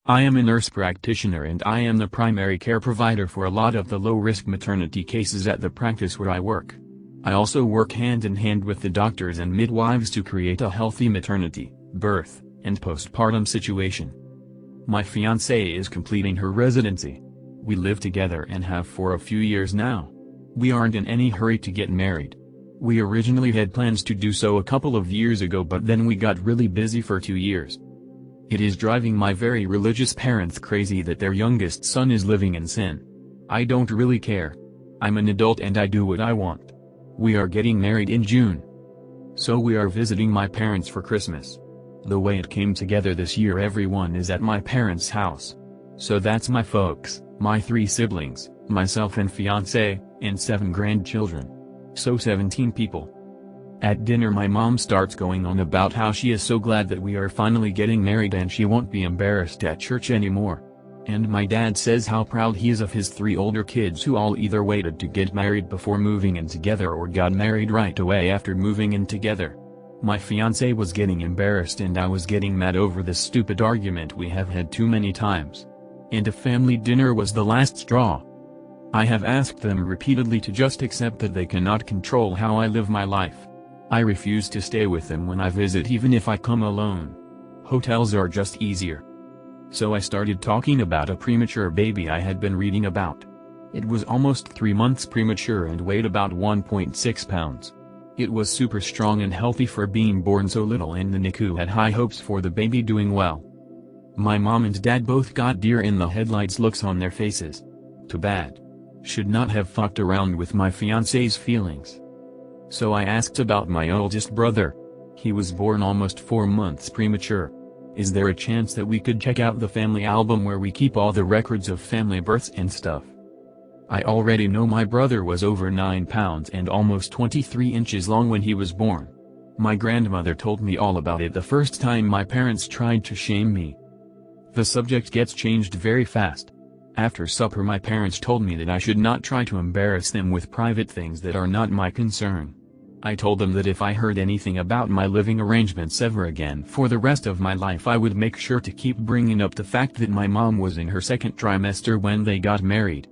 I am a nurse practitioner and I am the primary care provider for a lot of the low-risk maternity cases at the practice where I work. I also work hand in hand with the doctors and midwives to create a healthy maternity, birth, and postpartum situation. My fiancée is completing her residency. We live together and have for a few years now. We aren't in any hurry to get married. We originally had plans to do so a couple of years ago, but then we got really busy for 2 years. It is driving my very religious parents crazy that their youngest son is living in sin. I don't really care. I'm an adult and I do what I want. We are getting married in June. So we are visiting my parents for Christmas. The way it came together this year, everyone is at my parents' house. So that's my folks, my 3 siblings, myself and fiancé, and 7 grandchildren. So 17 people. At dinner my mom starts going on about how she is so glad that we are finally getting married and she won't be embarrassed at church anymore. And my dad says how proud he is of his 3 older kids who all either waited to get married before moving in together or got married right away after moving in together. My fiancé was getting embarrassed and I was getting mad over this stupid argument we have had too many times. And a family dinner was the last straw. I have asked them repeatedly to just accept that they cannot control how I live my life. I refuse to stay with them when I visit even if I come alone. Hotels are just easier. So I started talking about a premature baby I had been reading about. It was almost 3 months premature and weighed about 1.6 pounds. It was super strong and healthy for being born so little, and the NICU had high hopes for the baby doing well. My mom and dad both got deer in the headlights looks on their faces. Too bad. Should not have fucked around with my fiancé's feelings. So I asked about my oldest brother. He was born almost 4 months premature. Is there a chance that we could check out the family album where we keep all the records of family births and stuff? I already know my brother was over 9 pounds and almost 23 inches long when he was born. My grandmother told me all about it the first time my parents tried to shame me. The subject gets changed very fast. After supper my parents told me that I should not try to embarrass them with private things that are not my concern. I told them that if I heard anything about my living arrangements ever again for the rest of my life, I would make sure to keep bringing up the fact that my mom was in her 2nd trimester when they got married.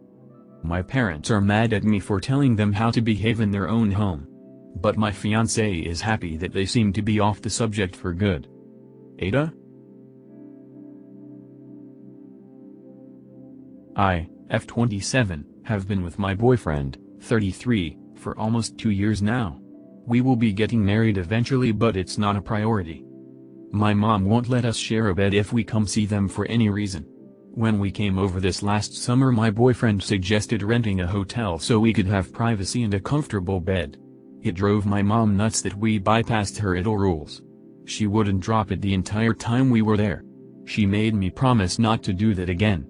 My parents are mad at me for telling them how to behave in their own home. But my fiancé is happy that they seem to be off the subject for good. Ada? I, F27, have been with my boyfriend, 33, for almost 2 years now. We will be getting married eventually, but it's not a priority. My mom won't let us share a bed if we come see them for any reason. When we came over this last summer my boyfriend suggested renting a hotel so we could have privacy and a comfortable bed. It drove my mom nuts that we bypassed her idle rules. She wouldn't drop it the entire time we were there. She made me promise not to do that again.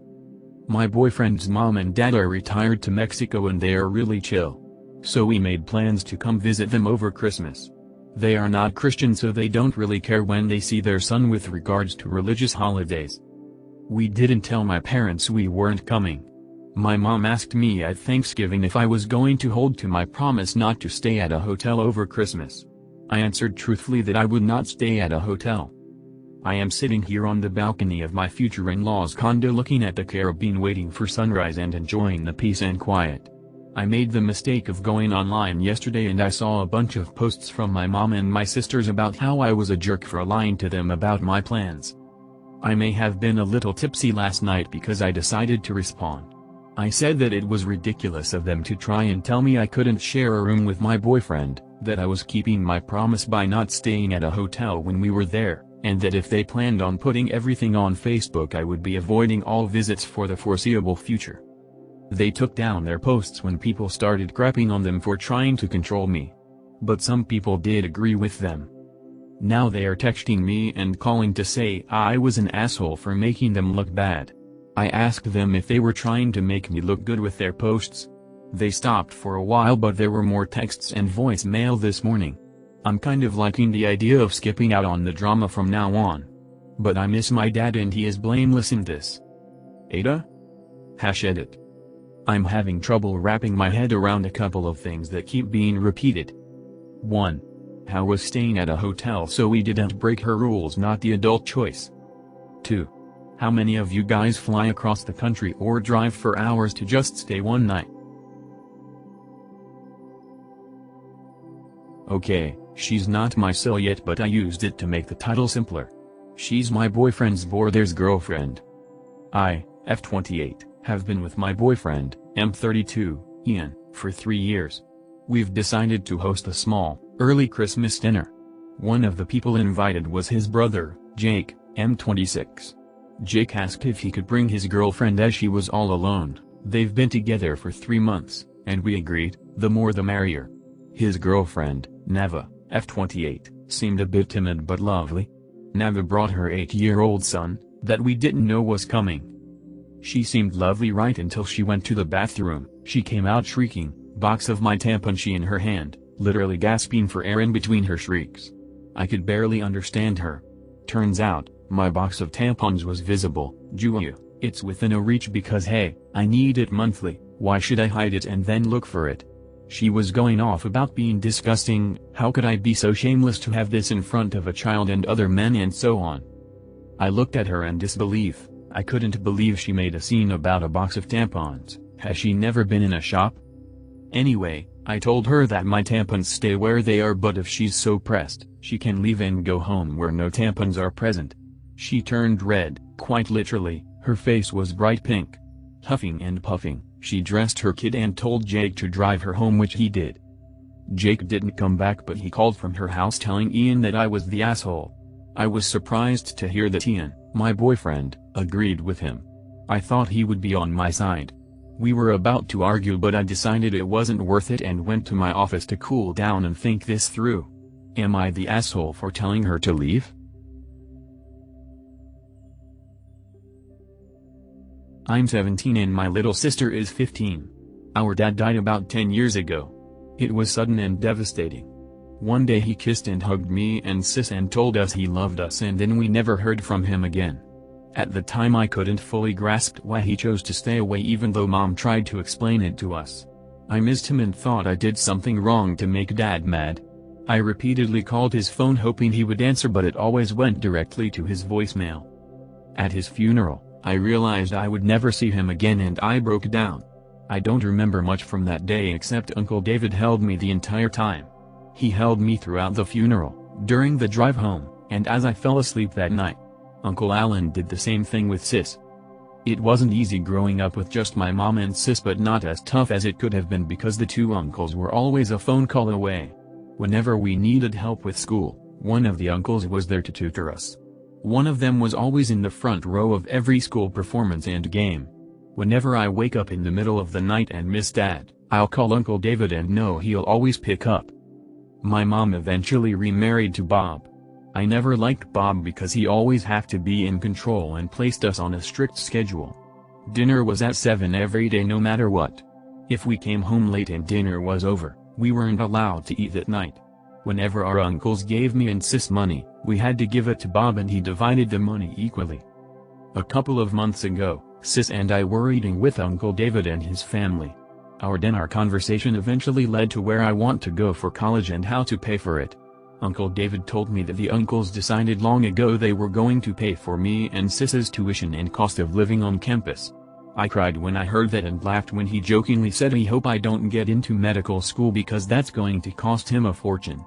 My boyfriend's mom and dad are retired to Mexico and they are really chill. So we made plans to come visit them over Christmas. They are not Christian, so they don't really care when they see their son with regards to religious holidays. We didn't tell my parents we weren't coming. My mom asked me at Thanksgiving if I was going to hold to my promise not to stay at a hotel over Christmas. I answered truthfully that I would not stay at a hotel. I am sitting here on the balcony of my future in-laws' condo looking at the Caribbean waiting for sunrise and enjoying the peace and quiet. I made the mistake of going online yesterday and I saw a bunch of posts from my mom and my sisters about how I was a jerk for lying to them about my plans. I may have been a little tipsy last night because I decided to respond. I said that it was ridiculous of them to try and tell me I couldn't share a room with my boyfriend, that I was keeping my promise by not staying at a hotel when we were there, and that if they planned on putting everything on Facebook I would be avoiding all visits for the foreseeable future. They took down their posts when people started crapping on them for trying to control me. But some people did agree with them. Now they are texting me and calling to say I was an asshole for making them look bad. I asked them if they were trying to make me look good with their posts. They stopped for a while, but there were more texts and voicemail this morning. I'm kind of liking the idea of skipping out on the drama from now on. But I miss my dad and he is blameless in this. Ada? #edit. I'm having trouble wrapping my head around a couple of things that keep being repeated. 1. How was staying at a hotel so we didn't break her rules not the adult choice? 2. How many of you guys fly across the country or drive for hours to just stay one night? Okay, she's not my sil yet, but I used it to make the title simpler. She's my boyfriend's brother's girlfriend. I, F28, have been with my boyfriend, M32, Ian, for 3 years. We've decided to host a small, early Christmas dinner. One of the people invited was his brother, Jake, M26. Jake asked if he could bring his girlfriend as she was all alone. They've been together for 3 months, and we agreed, the more the merrier. His girlfriend, Nava, F28, seemed a bit timid but lovely. Nava brought her 8-year-old son, that we didn't know was coming. She seemed lovely right until she went to the bathroom. She came out shrieking, box of my tampon she in her hand, literally gasping for air in between her shrieks. I could barely understand her. Turns out, my box of tampons was visible. Julia, it's within a reach because hey, I need it monthly, why should I hide it and then look for it? She was going off about being disgusting, how could I be so shameless to have this in front of a child and other men and so on. I looked at her in disbelief. I couldn't believe she made a scene about a box of tampons. Has she never been in a shop? Anyway, I told her that my tampons stay where they are, but if she's so pressed, she can leave and go home where no tampons are present. She turned red, quite literally, her face was bright pink. Huffing and puffing, she dressed her kid and told Jake to drive her home, which he did. Jake didn't come back, but he called from her house telling Ian that I was the asshole. I was surprised to hear that Ian, my boyfriend, agreed with him. I thought he would be on my side. We were about to argue, but I decided it wasn't worth it and went to my office to cool down and think this through. Am I the asshole for telling her to leave? I'm 17 and my little sister is 15. Our dad died about 10 years ago. It was sudden and devastating. One day he kissed and hugged me and sis and told us he loved us, and then we never heard from him again. At the time I couldn't fully grasp why he chose to stay away, even though mom tried to explain it to us. I missed him and thought I did something wrong to make dad mad. I repeatedly called his phone hoping he would answer, but it always went directly to his voicemail. At his funeral, I realized I would never see him again and I broke down. I don't remember much from that day except Uncle David held me the entire time. He held me throughout the funeral, during the drive home, and as I fell asleep that night. Uncle Alan did the same thing with sis. It wasn't easy growing up with just my mom and sis, but not as tough as it could have been because the two uncles were always a phone call away. Whenever we needed help with school, one of the uncles was there to tutor us. One of them was always in the front row of every school performance and game. Whenever I wake up in the middle of the night and miss Dad, I'll call Uncle David and know he'll always pick up. My mom eventually remarried to Bob. I never liked Bob because he always had to be in control and placed us on a strict schedule. Dinner was at 7 every day no matter what. If we came home late and dinner was over, we weren't allowed to eat at night. Whenever our uncles gave me and sis money, we had to give it to Bob and he divided the money equally. A couple of months ago, sis and I were eating with Uncle David and his family. Our dinner conversation eventually led to where I want to go for college and how to pay for it. Uncle David told me that the uncles decided long ago they were going to pay for me and sis's tuition and cost of living on campus. I cried when I heard that and laughed when he jokingly said he hope I don't get into medical school because that's going to cost him a fortune.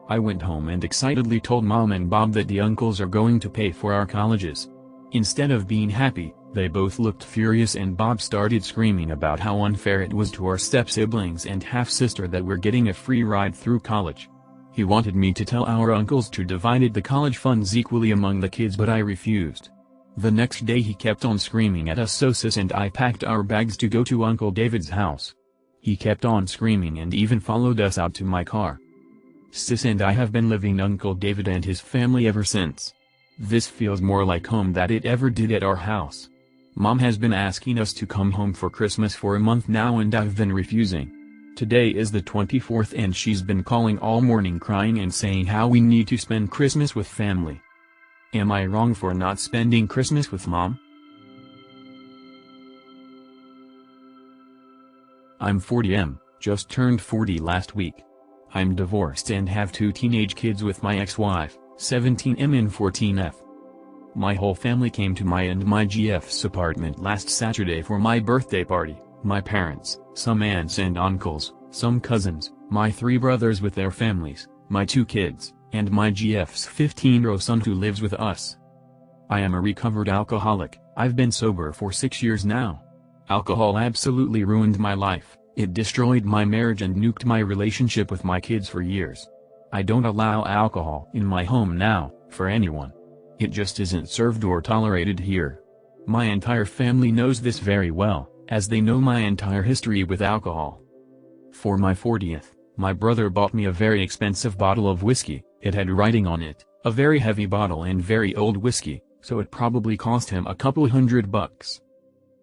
I went home and excitedly told Mom and Bob that the uncles are going to pay for our colleges. Instead of being happy, they both looked furious and Bob started screaming about how unfair it was to our step-siblings and half-sister that we're getting a free ride through college. He wanted me to tell our uncles to divide the college funds equally among the kids, but I refused. The next day he kept on screaming at us, so sis and I packed our bags to go to Uncle David's house. He kept on screaming and even followed us out to my car. Sis and I have been living Uncle David and his family ever since. This feels more like home than it ever did at our house. Mom has been asking us to come home for Christmas for a month now and I've been refusing. Today is the 24th and she's been calling all morning crying and saying how we need to spend Christmas with family. Am I wrong for not spending Christmas with Mom? I'm 40M, just turned 40 last week. I'm divorced and have 2 teenage kids with my ex-wife, 17M and 14F. My whole family came to my and my GF's apartment last Saturday for my birthday party. My parents, some aunts and uncles, some cousins, my 3 brothers with their families, my 2 kids, and my GF's 15-year-old son who lives with us. I am a recovered alcoholic. I've been sober for 6 years now. Alcohol absolutely ruined my life. It destroyed my marriage and nuked my relationship with my kids for years. I don't allow alcohol in my home now, for anyone. It just isn't served or tolerated here. My entire family knows this very well, as they know my entire history with alcohol. For my 40th, my brother bought me a very expensive bottle of whiskey. It had writing on it, a very heavy bottle and very old whiskey, so it probably cost him a couple $100.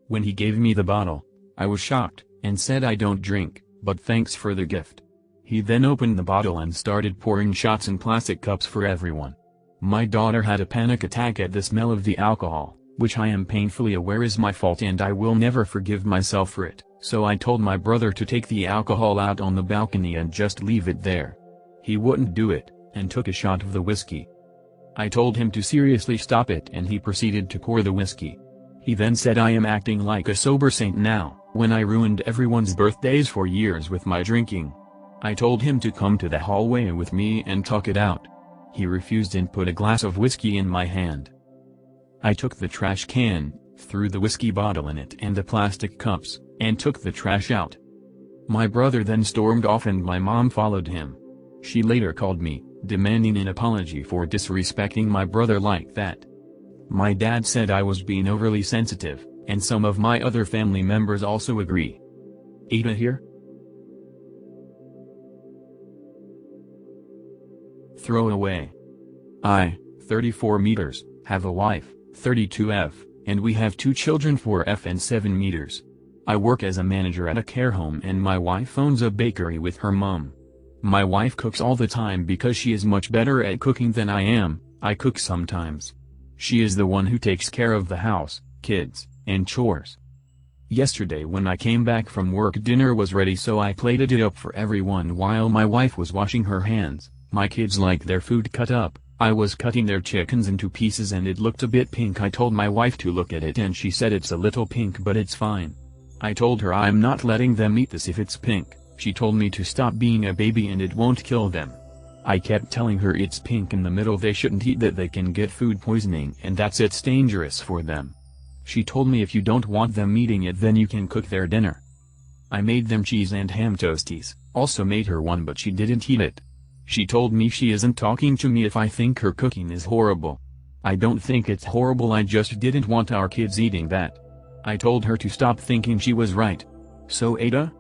When he gave me the bottle, I was shocked, and said I don't drink, but thanks for the gift. He then opened the bottle and started pouring shots in plastic cups for everyone. My daughter had a panic attack at the smell of the alcohol, which I am painfully aware is my fault and I will never forgive myself for it, so I told my brother to take the alcohol out on the balcony and just leave it there. He wouldn't do it, and took a shot of the whiskey. I told him to seriously stop it and he proceeded to pour the whiskey. He then said I am acting like a sober saint now, when I ruined everyone's birthdays for years with my drinking. I told him to come to the hallway with me and talk it out. He refused and put a glass of whiskey in my hand. I took the trash can, threw the whiskey bottle in it and the plastic cups, and took the trash out. My brother then stormed off and my mom followed him. She later called me, demanding an apology for disrespecting my brother like that. My dad said I was being overly sensitive, and some of my other family members also agree. Ada here? Throw away. I, 34 meters, have a wife, 32F, and we have 2 children 4F and 7 meters. I work as a manager at a care home and my wife owns a bakery with her mom. My wife cooks all the time because she is much better at cooking than I am. I cook sometimes. She is the one who takes care of the house, kids, and chores. Yesterday when I came back from work dinner was ready so I plated it up for everyone while my wife was washing her hands. My kids like their food cut up. I was cutting their chickens into pieces and it looked a bit pink. I told my wife to look at it and she said it's a little pink but it's fine. I told her I'm not letting them eat this if it's pink. She told me to stop being a baby and it won't kill them. I kept telling her it's pink in the middle, they shouldn't eat that, they can get food poisoning and that's it's dangerous for them. She told me if you don't want them eating it then you can cook their dinner. I made them cheese and ham toasties, also made her one but she didn't eat it. She told me she isn't talking to me if I think her cooking is horrible. I don't think it's horrible, I just didn't want our kids eating that. I told her to stop thinking she was right. So Ada?